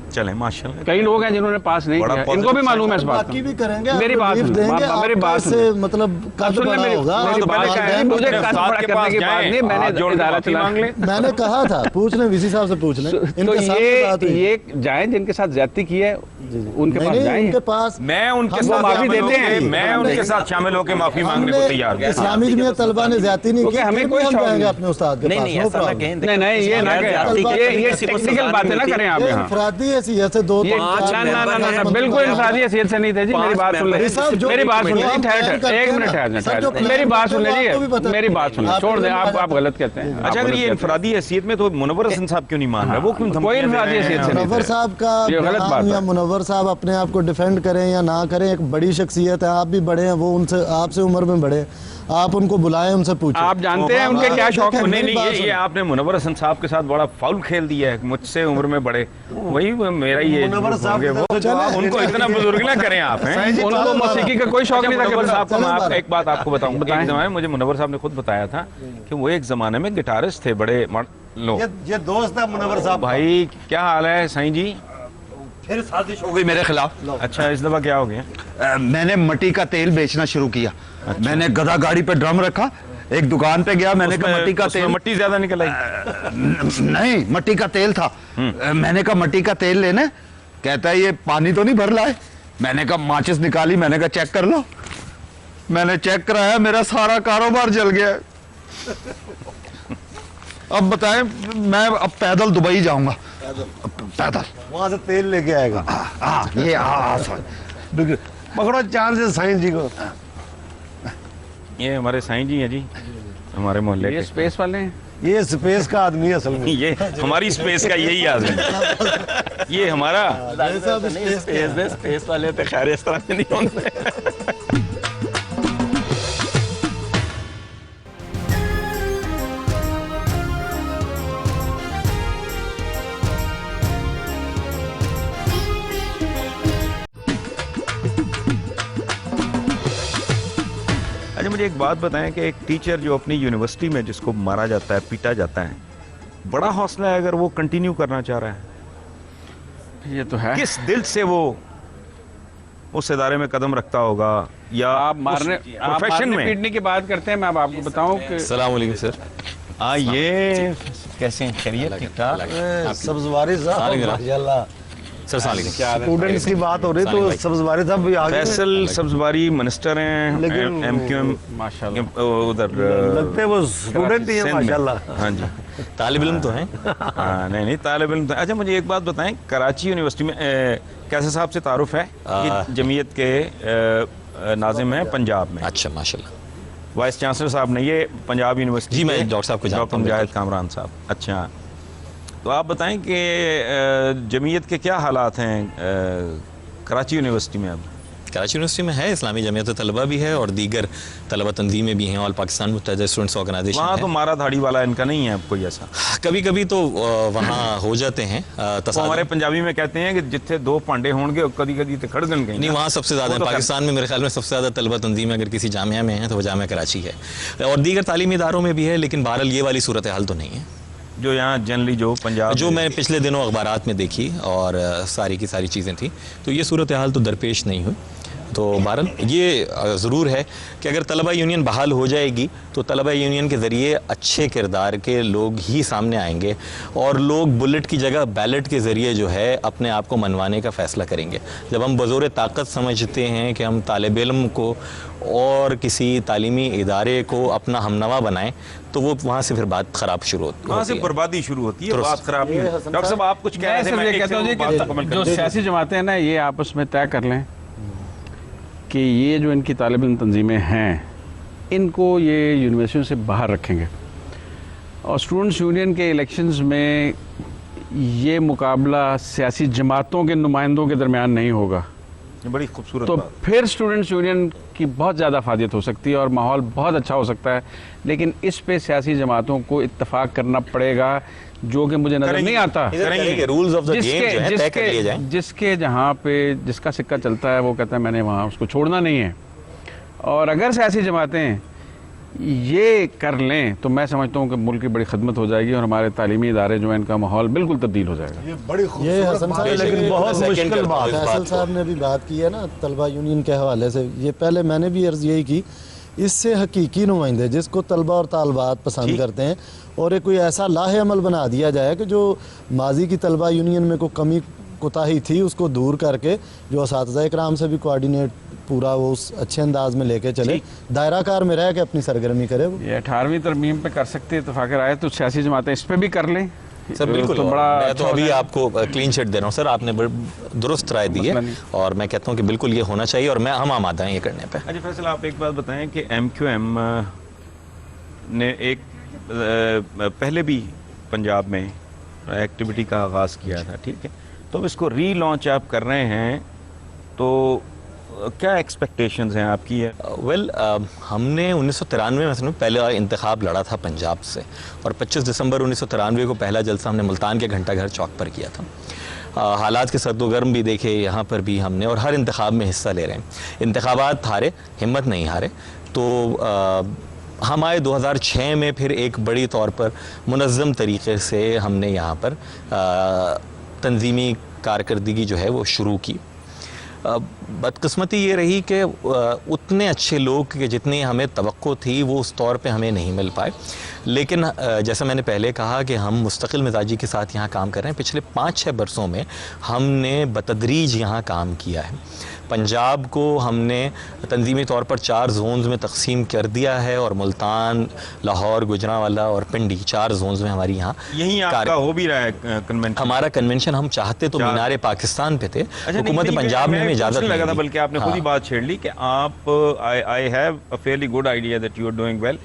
चले माशाल्लाह, कई लोग हैं जिन्होंने पास नहीं किया, इनको भी मालूम है इस बात बाकी भी करेंगे। मेरी बात मेरी बात से मतलब कद बड़ा होगा। मुझे कद बड़ा करने की बात नहीं, मैंने इदारा चला, मैंने कहा था पूछ लें, वीसी साहब से पूछ लें। तो ये जाएं जिनके साथ ज्यादती की है उनके पास जाएं, उनके पास मैं उनके साथ माफी देते हैं, मैं उनके साथ शामिल होकर माफी मांगने को तैयार हूं। इस्लामी जमीयत तलबा ने ज्यादती नहीं की, हमें कोई जाएंगे अपने उस्ताद के पास। नहीं, ये ना ये टेक्निकल बातें ना करें आप यहाँ। इनफरादी हैसियत से दो ना, बिल्कुल इंफरादी हैसियत से नहीं थे जी। मेरी बात सुन लीजिए, मेरी बात सुन लीजिए, ठहर एक मिनट ठहर, मेरी बात सुन लीजिए, मेरी बात सुन लीजिए, छोड़ दें, आप गलत कहते हैं। अच्छा, अगर ये इंफरादी हैसियत में तो मुनव्वर हसन साहब क्यों नहीं मान रहे? वो क्यों कोई इंफरादी हैसियत से मुनव्वर साहब का या मुनव्वर साहब अपने आप को डिफेंड करें या ना करें, एक बड़ी शख्सियत है, आप भी बड़े हैं, वो उनसे आपसे उम्र में बड़े, आप उनको बुलाएं, उनसे पूछें। आप जानते हैं उनके क्या शौक है? नहीं, ये आपने मुनव्वर हसन साहब के साथ बड़ा फाउल खेल दिया है, मुझसे उम्र में बड़े, वही मेरा ये होंगे वो, उनको इतना बुजुर्ग ना करें आप हैं। उनको मौसीकी का कोई शौक नहीं था। मुनव्वर साहब को मैं एक बात आपको बताऊं, एक जमाने मुझे मुनव्वर साहब ने खुद बताया था कि वो एक जमाने में गिटारिस्ट थे बड़े लोग। ये दोस्त है मुनव्वर साहब। भाई क्या हाल है साईं जी? फिर साजिश हो गई मेरे खिलाफ। अच्छा, इस दफा क्या हो गया? मैंने मट्टी का तेल बेचना शुरू किया। मैंने गधा गाड़ी पे ड्रम रखा, एक दुकान पे गया, मैंने कहा मट्टी का तेल, मट्टी ज्यादा निकल आई? नहीं, मट्टी का तेल था। मैंने कहा मट्टी का तेल लेने, कहता है ये पानी तो नहीं भर लाए। मैंने कहा माचिस निकाली, मैंने कहा चेक कर लो। मैंने चेक कराया, मेरा सारा कारोबार जल गया। अब बताएं, मैं अब पैदल दुबई जाऊंगा, पैदल। वहां से तेल लेके आएगा। हाँ ये बिल्कुल। पकड़ो चांद से साईं जी को। ये हमारे साईं जी हैं जी, हमारे मोहल्ले ये के। स्पेस वाले हैं। ये स्पेस का आदमी है असल में। ये हमारी स्पेस का यही आदमी, ये हमारा स्पेस वाले तो खैर इस तरह से नहीं होते। अच्छा मुझे एक बात बताएं कि एक टीचर जो अपनी यूनिवर्सिटी में जिसको मारा जाता है, पीटा जाता है, बड़ा हौसला है अगर वो कंटिन्यू करना चाह रहा है। ये तो है। किस दिल से वो उस इदारे में कदम रखता होगा, या आप मारने प्रोफेशन में। पीटने की बात करते हैं, मैं अब आपको बताऊं कि अस्सलाम वालेकुम सर। ये कैसे हैं, खैरियत, ठीक ठाक? सब्जवारी साहब माशाल्लाह। सर अस्सलाम वालेकुम। स्टूडेंट्स की बात हो रही तो सब्जवारी साहब भी आगे फैसल सब्जवारी मिनिस्टर हैं, लेकिन एमक्यूएम माशाल्लाह उधर लगते हैं वो स्टूडेंट ही है सिंध में। माशाल्लाह। हाँ जी। तालिब इल्म तो हैं। हाँ, नहीं तालिब इल्म। अच्छा मुझे एक बात बताएं, कराची यूनिवर्सिटी में कैसे साहब से तारुफ है कि जमीयत के नाजिम हैं पंजाब में, अच्छा माशाल्लाह। वाइस चांसलर साहब ने, ये पंजाब यूनिवर्सिटी जी, मैं के डॉक्टर साहब को जानता डॉक्टर हूं, मुजाहिद बिल्कुल। कामरान साहब। अच्छा, तो आप बताएं कि जमीयत के क्या हालात हैं कराची यूनिवर्सिटी में अब? कराची यूनिवर्सिटी में है, इस्लामी जमीयत तलबा भी है और दीगर तलबा तंजीमें भी हैं, ऑल पाकिस्तान मुत्तहिदा स्टूडेंट्स ऑर्गेनाइजेशन वहाँ है। तो मारा धाड़ी वाला इनका नहीं है अब कोई ऐसा? कभी कभी तो वहाँ हो जाते हैं तो हमारे पंजाबी में कहते हैं कि जिथे दो पांडे होंगे कदी कदी तो खड़गन गए। नहीं, वहाँ सबसे ज़्यादा वो तो पाकिस्तान में मेरे ख्याल में सबसे ज़्यादा तलबा तंजीमें अगर किसी जामिया में है तो वो जामिया कराची है, और दीगर तालीमी इदारों में भी है, लेकिन बहरहाल ये वाली सूरत हाल तो नहीं है जो यहाँ जनरली जो पंजाब जो मैंने पिछले दिनों अखबारात में देखी, और सारी की सारी चीज़ें थी, तो ये सूरत हाल तो दरपेश नहीं हुई। तो बहरहाल ये ज़रूर है कि अगर तलबा यूनियन बहाल हो जाएगी तो तलबा यूनियन के ज़रिए अच्छे किरदार के लोग ही सामने आएंगे, और लोग बुलेट की जगह बैलेट के ज़रिए जो है अपने आप को मनवाने का फ़ैसला करेंगे। जब हम बज़ोर ताकत समझते हैं कि हम तालिब इल्म को और किसी तालीमी इदारे को अपना हमनवा बनाएं, तो वो वहाँ से फिर बात ख़राब शुरू होती है, वहाँ से बर्बादी शुरू होती है, बात खराब नहीं होती। डॉक्टर साहब आप कुछ कह मैं रहे थे, सिर्फ मैं ये एक कहता हूँ से जी वो बात मुकम्मल कि कर जो दूं। सियासी जमातें हैं ना, ये आपस में तय कर लें कि ये जो इनकी तालिब इल्म तंजीमें हैं, इनको ये यूनिवर्सिटियों से बाहर रखेंगे, और स्टूडेंट्स यूनियन के इलेक्शंस में ये मुकाबला सियासी जमातों के नुमाइंदों के दरमियान नहीं होगा, ये बड़ी खूबसूरत तो बात। फिर स्टूडेंट्स यूनियन की बहुत ज़्यादा फायदियत हो सकती है और माहौल बहुत अच्छा हो सकता है। लेकिन इस पे सियासी जमातों को इत्तेफाक करना पड़ेगा, जो कि मुझे नज़र नहीं आता। करेंगे। रूल्स ऑफ द गेम जो है तय कर लिए जाएं। जिसके जहाँ पे जिसका सिक्का चलता है वो कहता है मैंने वहाँ उसको छोड़ना नहीं है, और अगर सियासी जमातें ये कर लें तो मैं समझता हूँ कि मुल्क की बड़ी खदमत हो जाएगी और हमारे तालीमी इदारे जो हैं इनका माहौल बिल्कुल तब्दील हो जाएगा। ये बड़ी ये खूबसूरत हसन बात है, साहब लेकिन बहुत मुश्किल बात है। फैसल साहब ने भी बात की है ना तलबा यूनियन के हवाले से, ये पहले मैंने भी अर्ज़ यही की, इससे हकीकी नुमाइंदे जिसको तलबा और तालबात पसंद करते हैं, और एक कोई ऐसा लाहे अमल बना दिया जाए कि जो माजी की तलबा यूनियन में कोई कमी कोताही थी उसको दूर करके जो असातिज़ा इकराम से भी कोऑर्डिनेट पूरा वो उस अच्छे अंदाज में लेके चले, दायरा कार में रह के अपनी सरगर्मी करे। वो ये 18वीं तरमीम पे कर सकते हैं इत्तेफाक राय, तो सियासी जमातें इस पे भी कर लें सर बिल्कुल। तो बड़ा मैं अच्छा तो अभी हो जाएगा। आपको क्लीन चिट दे रहा हूँ सर, आपने दुरुस्त राय दी है, और मैं कहता हूँ कि बिल्कुल ये होना चाहिए, और हम आमादा हैं ये करने पे। अच्छा फैसल, आप एक बात बताएं कि एमक्यूएम ने एक पहले भी पंजाब में एक्टिविटी का आगाज़ किया था, ठीक है, तो अब इसको री-लॉन्च आप कर रहे हैं, तो क्या एक्सपेक्टेशंस हैं आपकी? है वेल हमने 1993 में मतलब पहला इंतखाब लड़ा था पंजाब से, और 25 दिसंबर 1993 को पहला जलसा हमने मुल्तान के घंटा घर चौक पर किया था। हालात के सर्दोगर्म भी देखे यहाँ पर भी हमने, और हर इंतखाब में हिस्सा ले रहे हैं। इंतखाबात हारे, हिम्मत नहीं हारे, तो हम आए 2006 में, फिर एक बड़ी तौर पर मुनज़्ज़म तरीक़े से हमने यहाँ पर तंजीमी कारकर्दगी जो है वो शुरू की। बदकिस्मती ये रही कि उतने अच्छे लोग कि जितनी हमें तवक्को थी वो उस तौर पे हमें नहीं मिल पाए, लेकिन जैसा मैंने पहले कहा कि हम मुस्तकिल मिजाजी के साथ यहाँ काम कर रहे हैं। पिछले 5-6 बरसों में हमने बतदरीज यहाँ काम किया है। पंजाब को हमने तंजीमी तौर पर 4 जोन्स में तकसीम कर दिया है और मुल्तान, लाहौर, गुजरांवाला और पिंडी 4 जोन्स में हमारी यहाँ यहीं आपका हो भी रहा है कन्वेंशन। हमारा कन्वेंशन हम चाहते तो मीनारे पाकिस्तान पे थे, हुकूमत पंजाब ने हमें इजाज़त नहीं लगा था, दी। बल्कि आपने खुद ही बात छेड़ ली कि आप I have a fairly good idea that you are doing well.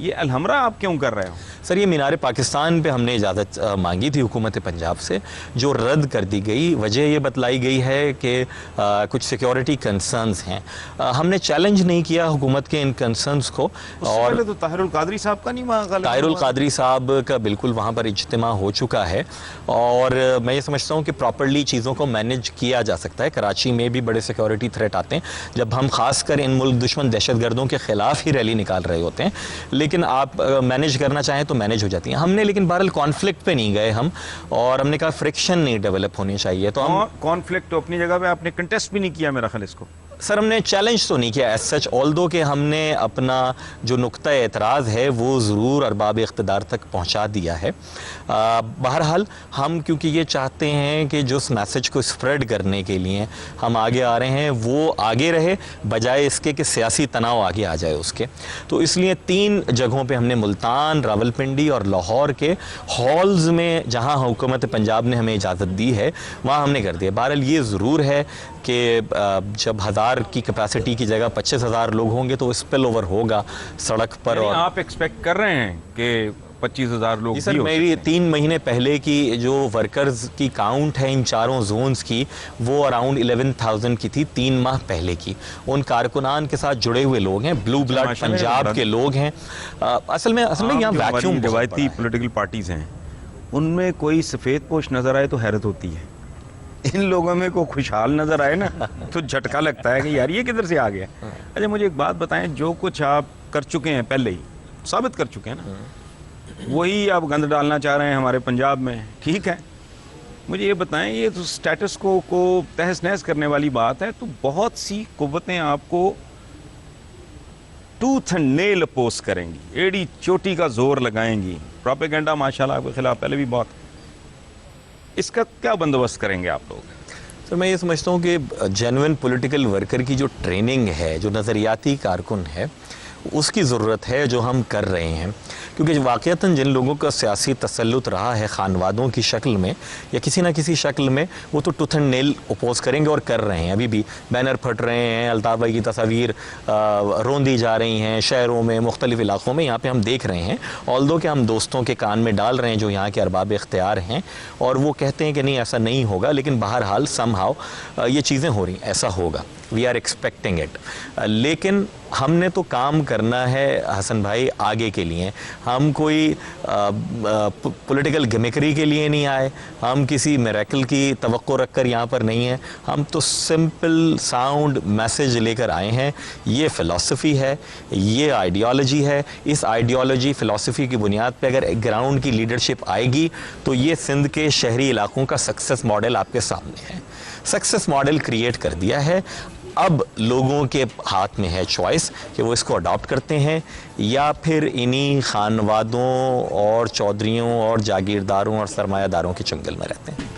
ये अलहमरा आप क्यों कर रहे हो? सर, ये मीनारे पाकिस्तान पे हमने इजाज़त मांगी थी हुकूमत पंजाब से, जो रद्द कर दी गई। वजह ये बतलाई गई है कि कुछ सिक्योरिटी कंसर्न्स हैं। हमने चैलेंज नहीं किया हुकूमत के इन कंसर्न्स को। और पहले तो ताहिरुल कादरी साहब का नहीं वहाँ ताहिरुल कादरी साहब का बिल्कुल वहाँ पर इज्तिमा हो चुका है और मैं ये समझता हूँ कि प्रॉपर्ली चीज़ों को मैनेज किया जा सकता है। कराची में भी बड़े सिक्योरिटी थ्रेट आते हैं जब हम खासकर इन मुल्क दुश्मन दहशतगर्दों के ख़िलाफ़ ही रैली निकाल रहे होते हैं, लेकिन आप मैनेज करना चाहें तो मैनेज हो जाती हैं। हमने लेकिन बहरहाल कॉन्फ्लिक्ट पे नहीं गए हम, और हमने कहा फ्रिक्शन नहीं डेवलप होनी चाहिए। तो हम कॉन्फ्लिक्ट तो अपनी जगह पे आपने कंटेस्ट भी नहीं किया मेरा ख्याल इसको। सर, हमने चैलेंज तो नहीं किया एज सच, ऑल्दो कि हमने अपना जो नुक्ता एतराज़ है वो ज़रूर अरबाब इक़्तिदार तक पहुँचा दिया है। बहरहाल हम क्योंकि ये चाहते हैं कि जो उस मैसेज को स्प्रेड करने के लिए हम आगे आ रहे हैं वो आगे रहे, बजाय इसके कि सियासी तनाव आगे आ जाए उसके। तो इसलिए 3 जगहों पे हमने मुल्तान, रावलपिंडी और लाहौर के हॉल्स में, जहाँ हुकूमत पंजाब ने हमें इजाज़त दी है, वहाँ हमने कर दिया। बहरहाल ये ज़रूर है कि जब 1000 की कैपेसिटी की जगह 25,000 लोग होंगे तो स्पिल ओवर होगा सड़क पर। और आप एक्सपेक्ट कर रहे हैं कि 25,000 लोग? जी सर, मेरी 3 महीने पहले की जो वर्कर्स की काउंट है इन 4 जोन्स की, वो अराउंड 11,000 की थी 3 माह पहले की। उन कारकुनान के साथ जुड़े हुए लोग हैं, ब्लू ब्लड पंजाब के लोग हैं। असल में यहाँ वैक्यूम रवायती पॉलिटिकल पार्टीज हैं, उनमें कोई सफ़ेद पोश नज़र आए तो हैरत होती है। इन लोगों में को खुशहाल नज़र आए ना तो झटका लगता है कि यार ये किधर से आ गया। अच्छा, मुझे एक बात बताएं, जो कुछ आप कर चुके हैं पहले ही साबित कर चुके हैं ना, वही आप गंद डालना चाह रहे हैं हमारे पंजाब में, ठीक है। मुझे ये बताएं, ये तो स्टेटस को तहस नहस करने वाली बात है, तो बहुत सी कुव्वतें आपको टूथ एंड नेल अपोज करेंगी, एड़ी चोटी का जोर लगाएंगी। प्रोपेगेंडा माशाल्लाह आपके खिलाफ पहले भी बहुत। इसका क्या बंदोबस्त करेंगे आप लोग? सर, मैं ये समझता हूँ कि जेन्युइन पॉलिटिकल वर्कर की जो ट्रेनिंग है, जो नज़रियाती कारकुन है, उसकी ज़रूरत है जो हम कर रहे हैं। क्योंकि वाक़तन जिन लोगों का सियासी तसल्लुत रहा है खानवादों की शक्ल में या किसी ना किसी शक्ल में, वो तो टूथ एंड नेल अपोज करेंगे और कर रहे हैं। अभी भी बैनर फट रहे हैं, अल्ताफ़ भाई की तस्वीर रोंदी जा रही हैं शहरों में, मुख्तलिफ़ इलाक़ों में, यहाँ पे हम देख रहे हैं। ऑल्दो कि हम दोस्तों के कान में डाल रहे हैं जो यहाँ के अरबाब इख्तियार हैं, और वो कहते हैं कि नहीं ऐसा नहीं होगा, लेकिन बहरहाल समहाउ ये चीज़ें हो रही, ऐसा होगा, वी आर एक्सपेक्टिंग इट। लेकिन हमने तो काम करना है हसन भाई आगे के लिए। हम कोई पॉलिटिकल गिमिकरी के लिए नहीं आए, हम किसी मिरेकल की तवक्को रखकर यहाँ पर नहीं हैं। हम तो सिंपल साउंड मैसेज लेकर आए हैं। ये फ़िलासफ़ी है, ये आइडियोलॉजी है। इस आइडियोलॉजी फ़िलासफ़ी की बुनियाद पे अगर ग्राउंड की लीडरशिप आएगी तो ये सिंध के शहरी इलाकों का सक्सेस मॉडल आपके सामने है। सक्सेस मॉडल क्रिएट कर दिया है। अब लोगों के हाथ में है चॉइस कि वो इसको अडॉप्ट करते हैं या फिर इन्हीं खानवादों और चौधरियों और जागीरदारों और सरमायादारों के चंगल में रहते हैं।